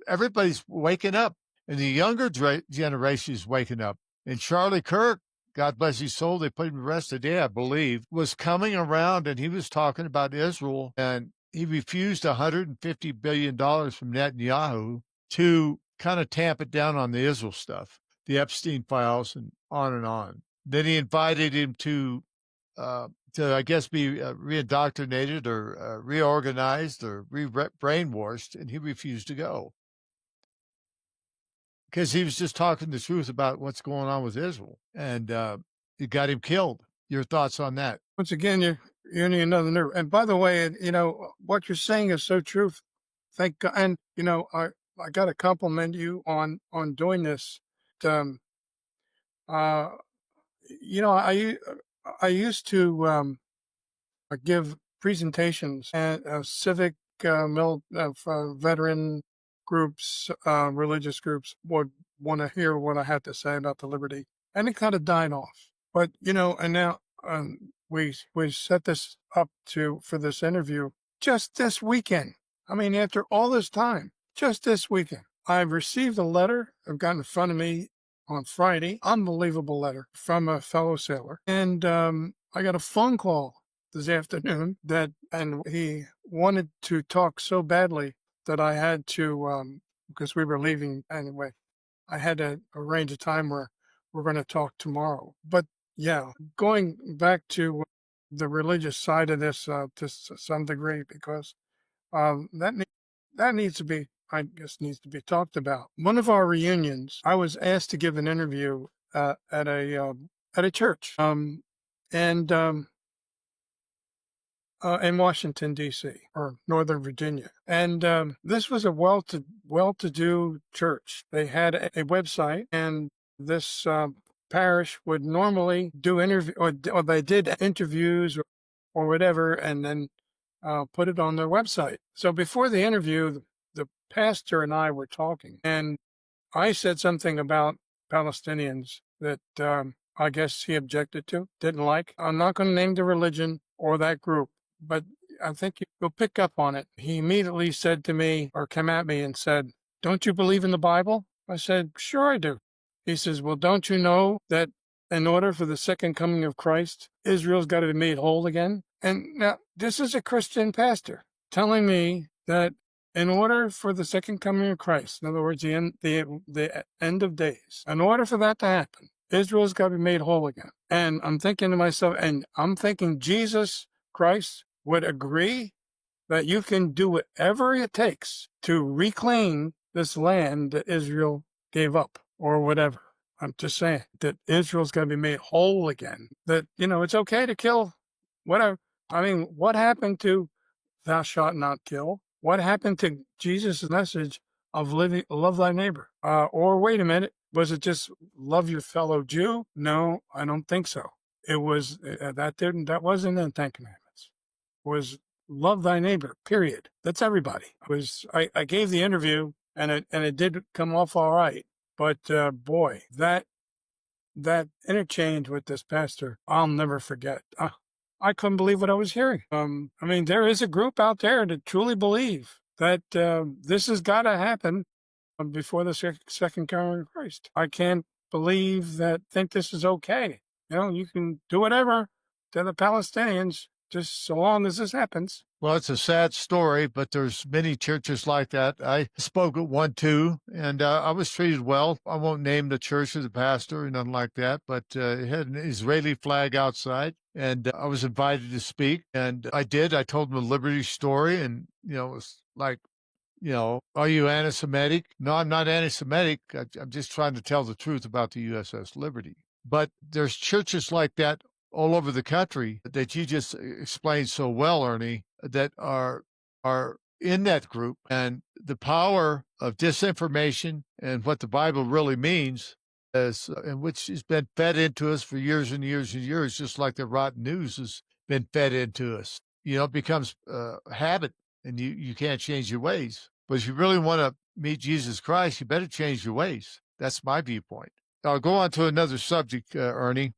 everybody's waking up. And the younger generation is waking up. And Charlie Kirk, God bless his soul, they put him to rest today, I believe, was coming around and he was talking about Israel, and he refused $150 billion from Netanyahu to kind of tamp it down on the Israel stuff, the Epstein files, and on and on. Then he invited him to I guess, be reindoctrinated or reorganized or brainwashed, and he refused to go. Because he was just talking the truth about what's going on with Israel, and it got him killed. Your thoughts on that? Once again, you need another nerve. And by the way, what you're saying is so true. Thank God. And I got to compliment you on doing this. I used to give presentations at civic veteran groups, religious groups would want to hear what I had to say about the Liberty, and it kind of died off. But and now we set this up for this interview just this weekend. I mean, after all this time, just this weekend, I've received a letter. I've got in front of me on Friday, unbelievable letter from a fellow sailor, and I got a phone call this afternoon and he wanted to talk so badly that I had to, because we were leaving anyway, I had to arrange a time where we're going to talk tomorrow. But yeah, going back to the religious side of this to some degree, because that needs to be, I guess, needs to be talked about. One of our reunions, I was asked to give an interview at a church, in Washington, D.C., or Northern Virginia. And this was a well-to-do church. They had a website, and this parish would normally do or they did interviews or whatever, and then put it on their website. So before the interview, the pastor and I were talking, and I said something about Palestinians that I guess he objected to, didn't like. I'm not going to name the religion or that group, but I think you'll pick up on it. He immediately said to me, or came at me and said, "Don't you believe in the Bible?" I said, "Sure I do." He says, "Well, don't you know that in order for the second coming of Christ, Israel's got to be made whole again?" And now this is a Christian pastor telling me that in order for the second coming of Christ, in other words, the end of days, in order for that to happen, Israel's got to be made whole again. And I'm thinking to myself, and I'm thinking Jesus Christ would agree that you can do whatever it takes to reclaim this land that Israel gave up or whatever. I'm just saying that Israel's going to be made whole again. That, it's okay to kill whatever. I mean, what happened to thou shalt not kill? What happened to Jesus' message of love thy neighbor? Or wait a minute, was it just love your fellow Jew? No, I don't think so. It was that wasn't in the Ten Commandments. It was love thy neighbor. Period. That's everybody. I gave the interview and it did come off all right, but boy, that interchange with this pastor, I'll never forget. I couldn't believe what I was hearing. I mean, there is a group out there that truly believe that this has got to happen before the second coming of Christ. I can't think this is okay. You can do whatever to the Palestinians, just so long as this happens. Well, it's a sad story, but there's many churches like that. I spoke at one too, and I was treated well. I won't name the church or the pastor or nothing like that, but it had an Israeli flag outside, and I was invited to speak, and I did. I told them the Liberty story, and it was like, are you anti-Semitic? No, I'm not anti-Semitic. I'm just trying to tell the truth about the USS Liberty. But there's churches like that all over the country that you just explained so well, Ernie, that are in that group. And the power of disinformation and what the Bible really means is, and which has been fed into us for years and years and years, just like the rotten news has been fed into us. It becomes a habit, and you can't change your ways. But if you really want to meet Jesus Christ, you better change your ways. That's my viewpoint. I'll go on to another subject, Ernie.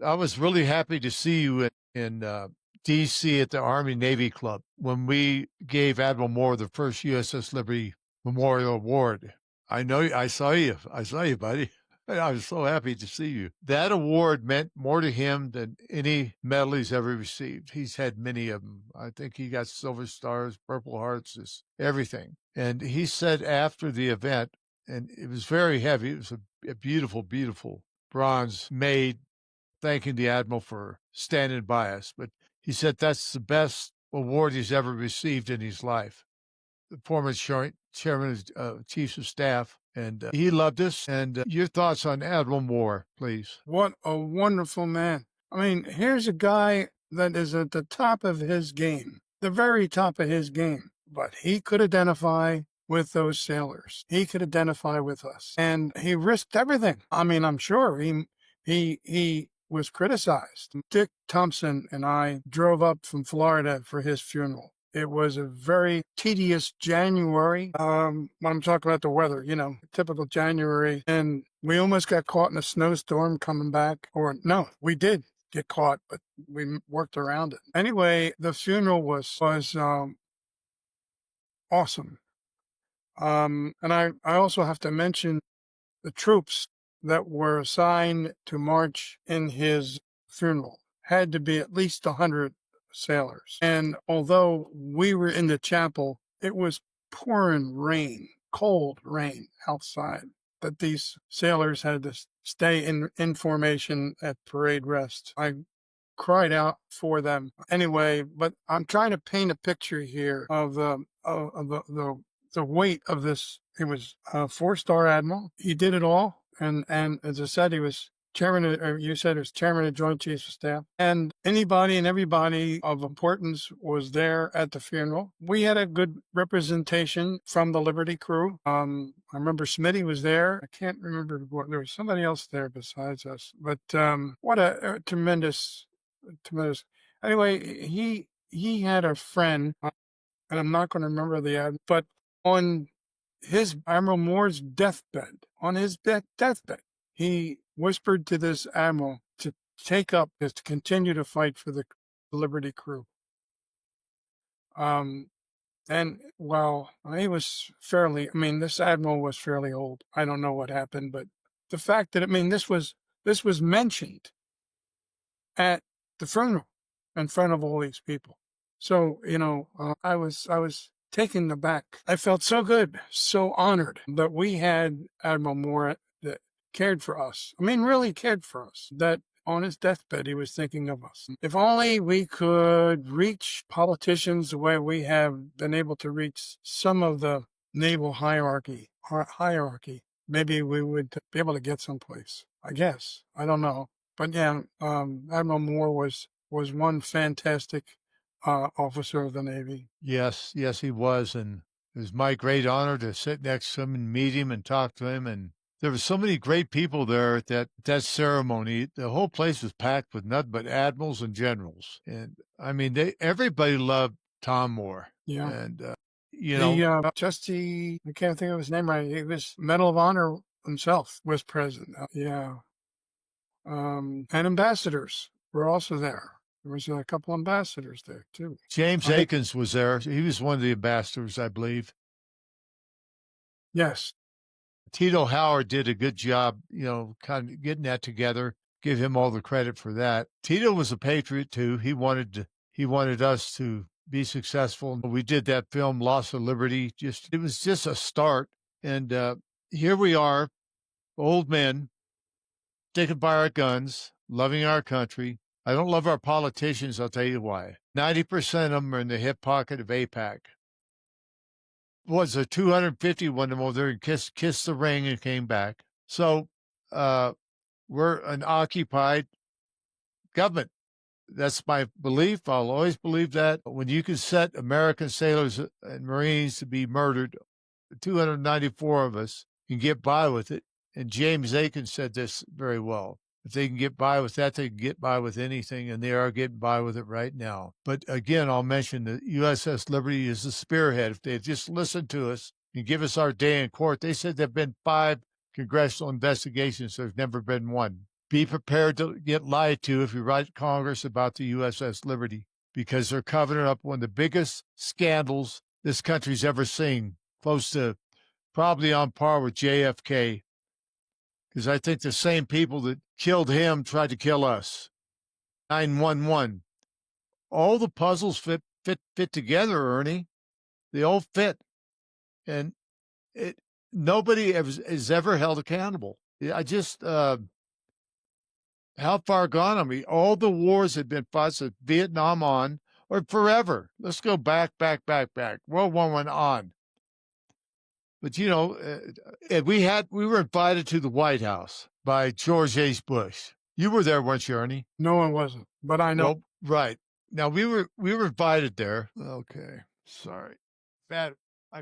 I was really happy to see you in D.C. at the Army-Navy Club when we gave Admiral Moore the first USS Liberty Memorial Award. I know I saw you, buddy. I was so happy to see you. That award meant more to him than any medal he's ever received. He's had many of them. I think he got Silver Stars, Purple Hearts, just everything. And he said after the event, and it was very heavy. It was a beautiful, beautiful bronze made, thanking the Admiral for standing by us. But he said that's the best award he's ever received in his life. The former chairman of Chiefs of Staff, and he loved us. And your thoughts on Admiral Moore, please. What a wonderful man. I mean, here's a guy that is at the top of his game, the very top of his game. But he could identify with those sailors. He could identify with us. And he risked everything. I mean, I'm sure he was criticized. Dick Thompson and I drove up from Florida for his funeral. It was a very tedious January. When I'm talking about the weather, typical January. And we almost got caught in a snowstorm coming back. Or no, we did get caught, but we worked around it. Anyway, the funeral was awesome. And I also have to mention the troops that were assigned to march in his funeral had to be at least 100 sailors. And although we were in the chapel, it was pouring rain, cold rain outside, that these sailors had to stay in formation at parade rest. I cried out for them. Anyway, but I'm trying to paint a picture here of the weight of this. He was a 4-star admiral. He did it all. And as I said, he was chairman of Joint Chiefs of Staff. And anybody and everybody of importance was there at the funeral. We had a good representation from the Liberty crew. I remember Smitty was there. I can't remember what, there was somebody else there besides us. But what a tremendous. Anyway, he had a friend, and I'm not going to remember the ad, but on his Admiral Moore's deathbed, deathbed, he whispered to this admiral to take up, to continue to fight for the Liberty crew. And well, he was fairly, this admiral was fairly old. I don't know what happened, but the fact that, this was mentioned at the funeral in front of all these people. So, I was taken aback. I felt so good, so honored that we had Admiral Moore that cared for us. Really cared for us, that on his deathbed, he was thinking of us. If only we could reach politicians the way we have been able to reach some of the naval hierarchy, maybe we would be able to get someplace. I guess. I don't know. But yeah, Admiral Moore was one fantastic officer of the Navy. Yes, he was. And it was my great honor to sit next to him and meet him and talk to him. And there were so many great people there at that ceremony. The whole place was packed with nothing but admirals and generals. And everybody loved Tom Moore. Yeah. And, I can't think of his name right. He was Medal of Honor himself was present. And ambassadors were also there. There was a couple ambassadors there, too. James Akins was there. He was one of the ambassadors, I believe. Yes. Tito Howard did a good job, kind of getting that together. Give him all the credit for that. Tito was a patriot, too. He wanted us to be successful. We did that film, Loss of Liberty. It was just a start. And here we are, old men, sticking by our guns, loving our country. I don't love our politicians, I'll tell you why. 90% of them are in the hip pocket of AIPAC. Was a 250 one of them over there and kissed the ring and came back. So we're an occupied government. That's my belief. I'll always believe that. When you can set American sailors and Marines to be murdered, 294 of us can get by with it. And James Akins said this very well. If they can get by with that, they can get by with anything, and they are getting by with it right now. But again, I'll mention the USS Liberty is the spearhead. If they just listened to us and give us our day in court, they said there have been 5 congressional investigations. There's never been one. Be prepared to get lied to if you write Congress about the USS Liberty, because they're covering up one of the biggest scandals this country's ever seen, close to probably on par with JFK. Because I think the same people that killed him tried to kill us. 9/11. All the puzzles fit together, Ernie. They all fit. And nobody is ever held accountable. I just, how far gone are we? All the wars had been fought, so Vietnam on, or forever. Let's go back. World War I on. But, we were invited to the White House by George H. Bush. You were there, weren't you, Ernie? No, one wasn't, but I know. Well, right. Now, we were invited there. Okay. Sorry. My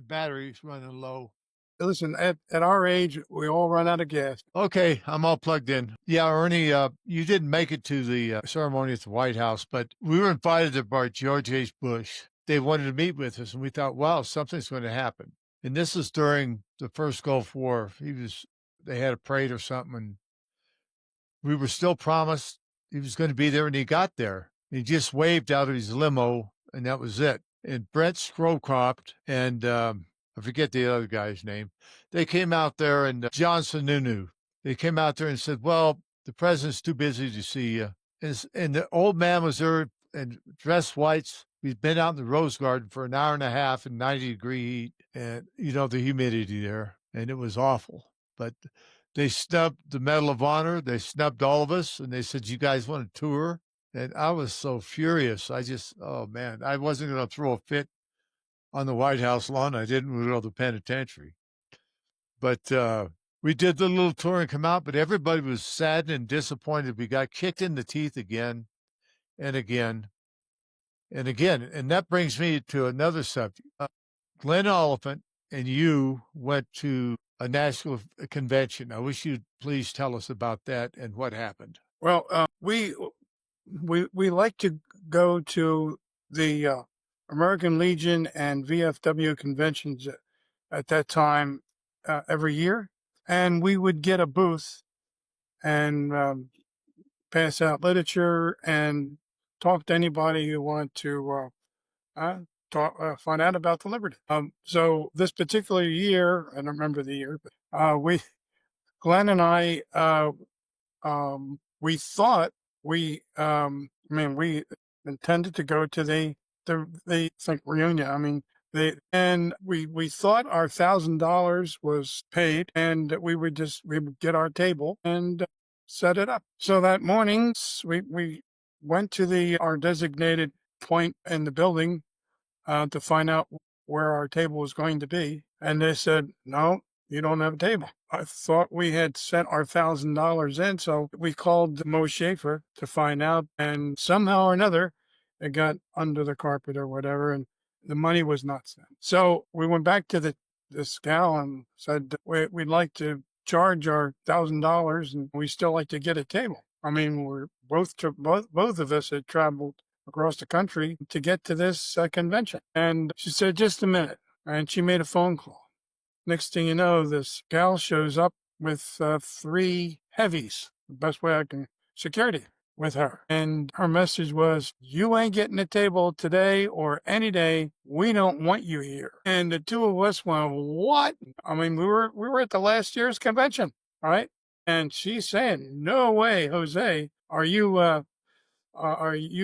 battery's running low. Listen, at our age, we all run out of gas. Okay, I'm all plugged in. Yeah, Ernie, you didn't make it to the ceremony at the White House, but we were invited there by George H. Bush. They wanted to meet with us, and we thought, wow, something's going to happen. And this is during the first Gulf War. They had a parade or something, and we were still promised he was going to be there, and he got there. He just waved out of his limo, and that was it. And Brent Scrowcroft and I forget the other guy's name. They came out there, and John Sununu. They came out there and said, well, the president's too busy to see you. And the old man was there in dress whites. We'd been out in the Rose Garden for an hour and a half in 90-degree heat, and, the humidity there, and it was awful. But they snubbed the Medal of Honor. They snubbed all of us, and they said, you guys want to tour? And I was so furious. Oh, man, I wasn't going to throw a fit on the White House lawn. I didn't go to the penitentiary. But we did the little tour and come out, but everybody was saddened and disappointed. We got kicked in the teeth again and again. And again, and that brings me to another subject. Glenn Oliphant and you went to a national convention. I wish you'd please tell us about that and what happened. Well, we like to go to the American Legion and VFW conventions at that time every year, and we would get a booth and pass out literature and talk to anybody who wanted to find out about the Liberty. So this particular year, I don't remember the year, but Glenn and I, we thought we intended to go to the think reunion. I mean, we thought our $1,000 was paid, and we would get our table and set it up. So that morning, we went to our designated point in the building to find out where our table was going to be, and they said, "No, you don't have a table." I thought we had sent our $1,000 in, so we called Mo Schaefer to find out, and somehow or another, it got under the carpet or whatever, and the money was not sent. So we went back to this gal and said, we'd like to charge our $1,000, and we still like to get a table. I mean, we're both of us had traveled across the country to get to this convention. And she said, "Just a minute." And she made a phone call. Next thing you know, this gal shows up with 3 heavies, the best way I can, security with her. And her message was, "You ain't getting a table today or any day. We don't want you here." And the two of us went, "What?" I mean, we were at the last year's convention, all right? And she's saying, "No way, Jose, are you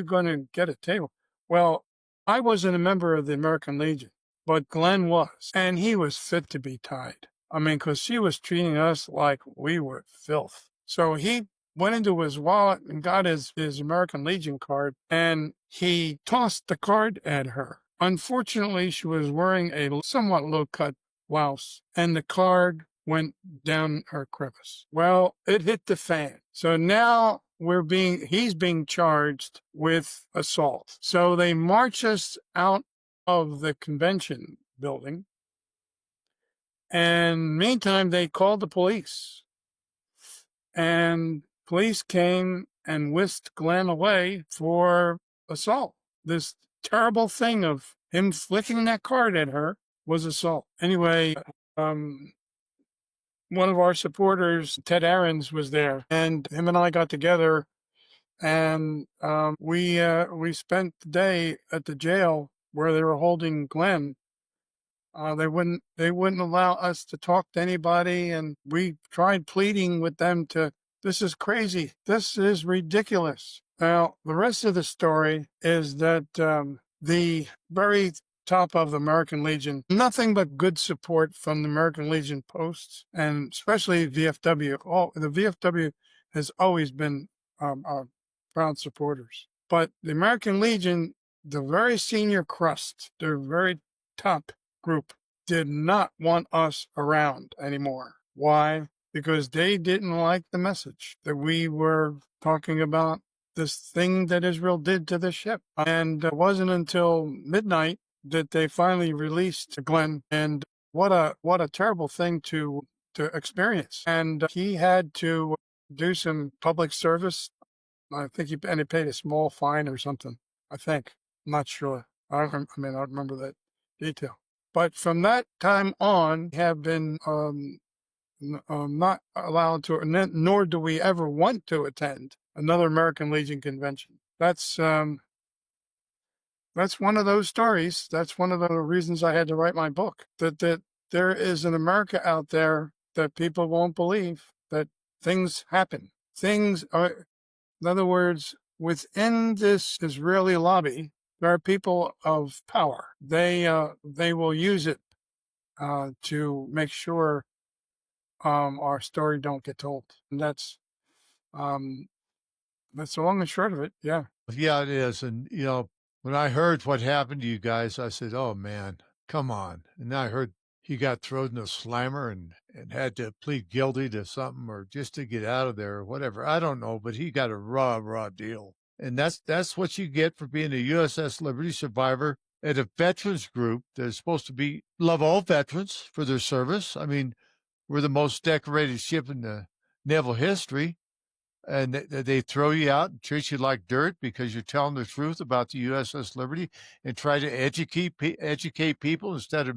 going to get a table?" Well, I wasn't a member of the American Legion, but Glenn was, and he was fit to be tied. I mean, because she was treating us like we were filth. So he went into his wallet and got his American Legion card, and he tossed the card at her. Unfortunately, she was wearing a somewhat low-cut blouse, and the card went down her crevice. Well, it hit the fan. So now he's being charged with assault. So they march us out of the convention building, and meantime they called the police, and police came and whisked Glenn away for assault. This terrible thing of him flicking that card at her was assault. Anyway, one of our supporters, Ted Ahrens, was there, and him and I got together, and we spent the day at the jail where they were holding Glenn. They wouldn't allow us to talk to anybody, and we tried pleading with them this is crazy. This is ridiculous. Now, the rest of the story is that the very top of the American Legion, nothing but good support from the American Legion posts, and especially VFW. The VFW has always been our proud supporters. But the American Legion, the very senior crust, the very top group, did not want us around anymore. Why? Because they didn't like the message that we were talking about, this thing that Israel did to the ship. And it wasn't until midnight that they finally released Glenn, and what a terrible thing to experience. And he had to do some public service. I think he paid a small fine or something. I think. I'm not sure. I don't remember that detail. But from that time on, we have been not allowed to, nor do we ever want to attend another American Legion convention. That's one of those stories. That's one of the reasons I had to write my book. That there is an America out there that people won't believe, that things happen. Things are, in other words, within this Israeli lobby, there are people of power. They will use it to make sure our story don't get told. And that's the long and short of it. Yeah. Yeah, it is. And, when I heard what happened to you guys, I said, "Oh, man, come on." And then I heard he got thrown in a slammer and had to plead guilty to something, or just to get out of there or whatever. I don't know, but he got a raw deal. And that's what you get for being a USS Liberty survivor at a veterans group that is supposed to love all veterans for their service. I mean, we're the most decorated ship in the naval history. and they throw you out and treat you like dirt because you're telling the truth about the USS Liberty and try to educate people instead of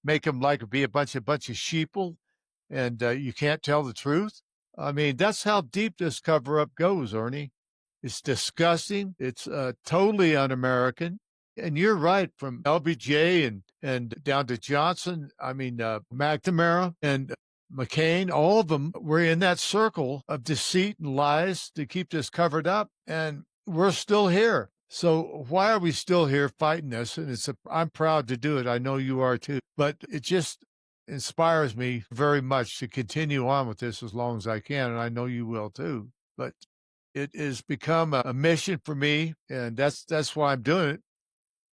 make them like be a bunch of sheeple, and you can't tell the truth. I mean, that's how deep this cover up goes, Ernie. It's disgusting. It's totally un-American. And you're right, from LBJ and down to Johnson. I mean, McNamara and McCain, all of them were in that circle of deceit and lies to keep this covered up. And we're still here. So why are we still here fighting this? And I'm proud to do it. I know you are too. But it just inspires me very much to continue on with this as long as I can. And I know you will too. But it has become a mission for me, and that's why I'm doing it.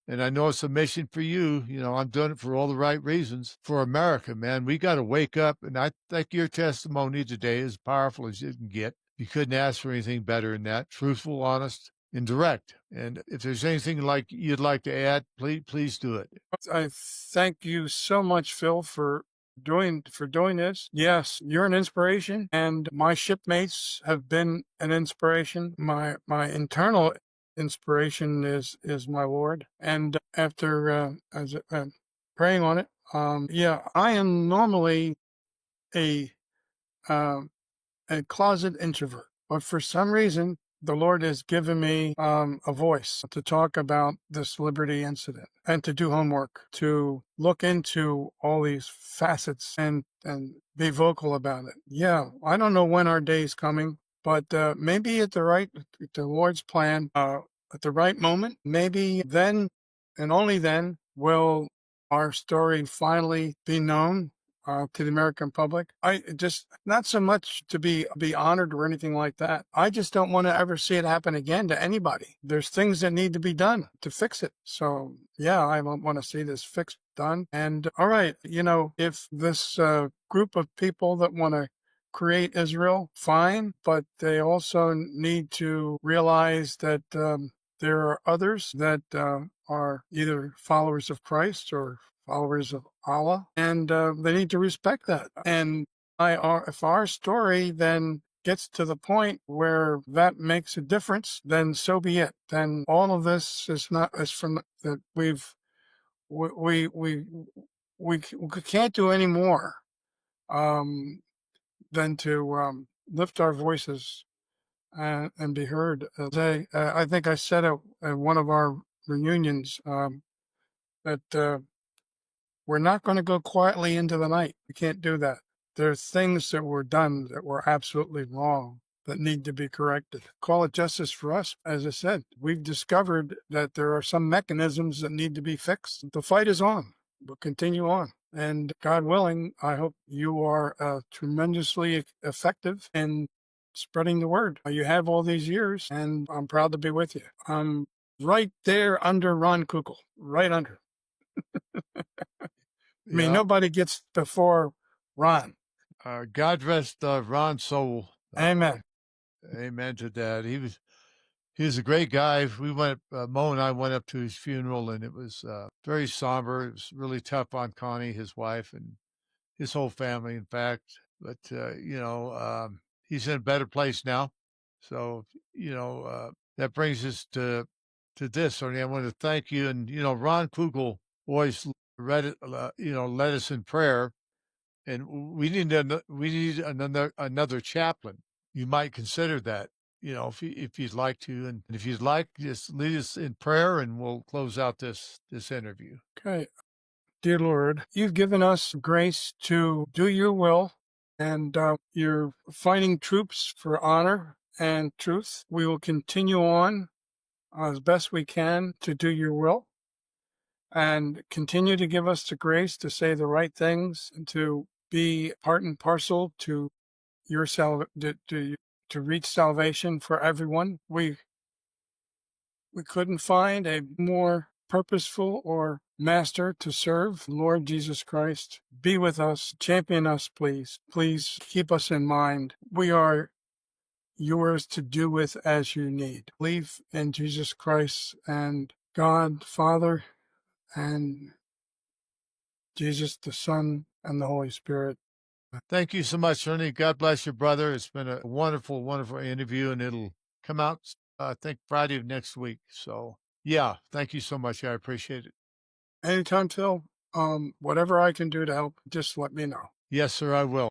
And I know it's a mission for you. You know, I'm doing it for all the right reasons. For America, man, we got to wake up. And I think your testimony today is powerful as you can get. You couldn't ask for anything better than that. Truthful, honest, and direct. And if there's anything like you'd like to add, please do it. I thank you so much, Phil, for doing this. Yes, you're an inspiration, and my shipmates have been an inspiration. My internal inspiration is my Lord. And after praying on it, I am normally a closet introvert, but for some reason, the Lord has given me a voice to talk about this Liberty incident and to do homework, to look into all these facets and be vocal about it. Yeah, I don't know when our day is coming, but maybe at the Lord's plan, at the right moment, maybe then and only then will our story finally be known to the American public. I just, not so much to be honored or anything like that. I just don't want to ever see it happen again to anybody. There's things that need to be done to fix it. So yeah, I want to see this fixed, done. And all right, if this group of people that want to create Israel, fine, but they also need to realize that there are others that are either followers of Christ or followers of Allah, and they need to respect that. And if our story then gets to the point where that makes a difference, then so be it. Then all of this is from that we can't do any more than to lift our voices and be heard. I think I said at one of our reunions that we're not going to go quietly into the night. We can't do that. There's things that were done that were absolutely wrong that need to be corrected. Call it justice for us. As I said, we've discovered that there are some mechanisms that need to be fixed. The fight is on. We'll continue on. And God willing, I hope you are tremendously effective in spreading the word. You have all these years, and I'm proud to be with you. I'm right there under Ron Kugel, right under. I mean, nobody gets before Ron. God rest Ron's soul. Amen. Amen to that. He was a great guy. We went, Mo and I went up to his funeral, and it was very somber. It was really tough on Connie, his wife, and his whole family, in fact. But he's in a better place now. So that brings us to this, Ernie. I want to thank you, and Ron Kugel always led us in prayer, and we need another chaplain. You might consider that, if you'd like to, and if you'd like, just lead us in prayer, and we'll close out this interview. Okay, dear Lord, you've given us grace to do your will, and you're fighting troops for honor and truth. We will continue on as best we can to do your will, and continue to give us the grace to say the right things and to be part and parcel to your to reach salvation for everyone. We couldn't find a more purposeful or master to serve. Lord Jesus Christ, be with us, champion us, please. Please keep us in mind. We are yours to do with as you need. Believe in Jesus Christ and God, Father, and Jesus, the Son, and the Holy Spirit. Thank you so much, Ernie. God bless you, brother. It's been a wonderful, wonderful interview, and it'll come out, I think, Friday of next week. So, yeah, thank you so much. I appreciate it. Anytime, Phil. Whatever I can do to help, just let me know. Yes, sir, I will.